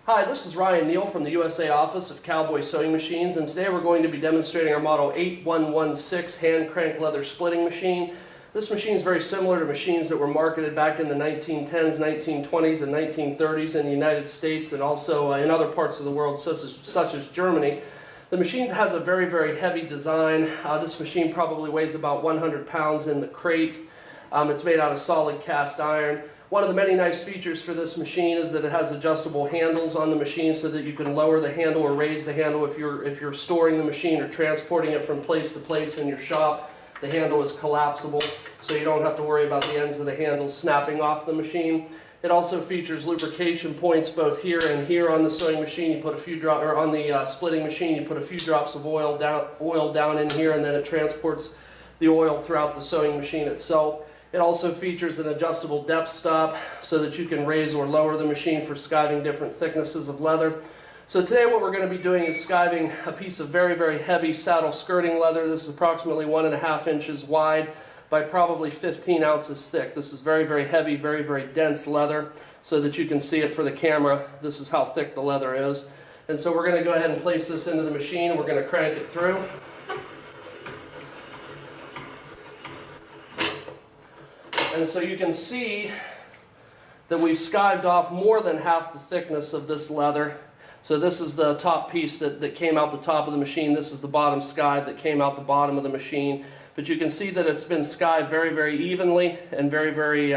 Hi, this is Ryan Neal from the USA office of Cowboy Sewing Machines, and today we're going to be demonstrating our model 8116 hand crank leather splitting machine. This machine is very similar to machines that were marketed back in the 1910s, 1920s, and 1930s in the United States and also in other parts of the world such as Germany. The machine has a very heavy design. This machine probably weighs about 100 pounds in the crate. It's made out of solid cast iron. One of the many nice features for this machine is that it has adjustable handles on the machine so that you can lower the handle or raise the handle if you're storing the machine or transporting it from place to place in your shop. The handle is collapsible, so you don't have to worry about the ends of the handle snapping off the machine. It also features lubrication points both here and here on the sewing machine. You put a few drops, or on the splitting machine, you put a few drops of oil down in here, and then it transports the oil throughout the sewing machine itself. It also features an adjustable depth stop so that you can raise or lower the machine for skiving different thicknesses of leather. So today what we're going to be doing is skiving a piece of very heavy saddle skirting leather. This is approximately 1.5 inches wide by probably 15 ounces thick. This is very heavy, very dense leather so that you can see it for the camera. This is how thick the leather is. And so we're going to go ahead and place this into the machine. We're going to crank it through. And so you can see that we've skived off more than half the thickness of this leather. So this is the top piece that came out the top of the machine. This is the bottom skive that came out the bottom of the machine. But you can see that it's been skived very evenly and very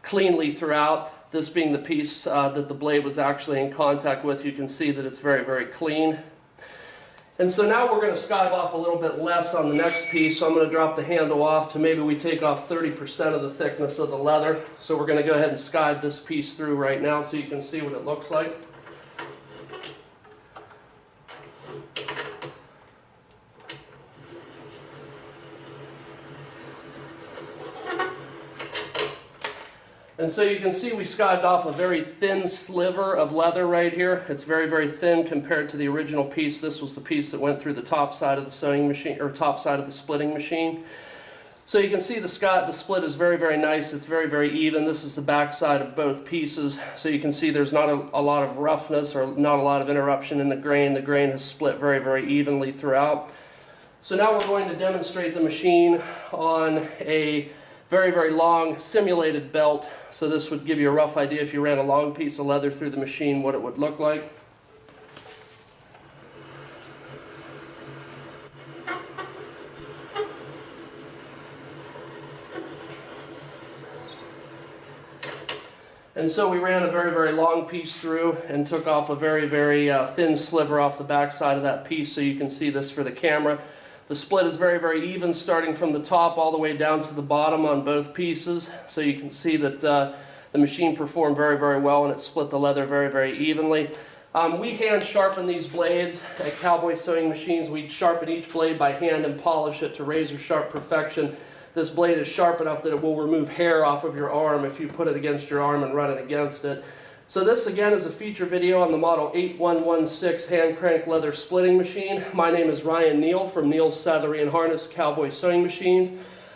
cleanly throughout. This being the piece that the blade was actually in contact with, you can see that it's very clean. And so now we're going to skive off a little bit less on the next piece, so I'm going to drop the handle off to maybe we take off 30% of the thickness of the leather. So we're going to go ahead and skive this piece through right now so you can see what it looks like. And so you can see we skived off a very thin sliver of leather right here. It's very thin compared to the original piece. This was the piece that went through the top side of the sewing machine, or top side of the splitting machine. So you can see the split is very nice. It's very even. This is the back side of both pieces. So you can see there's not a lot of roughness or not a lot of interruption in the grain. The grain has split very evenly throughout. So now we're going to demonstrate the machine on a very long simulated belt. So this would give you a rough idea if you ran a long piece of leather through the machine what it would look like. And so we ran a very long piece through and took off a very thin sliver off the back side of that piece so you can see this for the camera. The split is very even, starting from the top all the way down to the bottom on both pieces. So you can see that the machine performed very well, and it split the leather very evenly. We hand sharpen these blades at Cowboy Sewing Machines. We sharpen each blade by hand and polish it to razor sharp perfection. This blade is sharp enough that it will remove hair off of your arm if you put it against your arm and run it against it. So this again is a feature video on the model 8116 hand crank leather splitting machine. My name is Ryan Neal from Neal's Saddlery and Harness Cowboy Sewing Machines.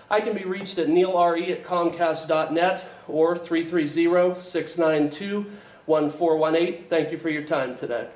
I can be reached at neilre@comcast.net or 330-692-1418. Thank you for your time today.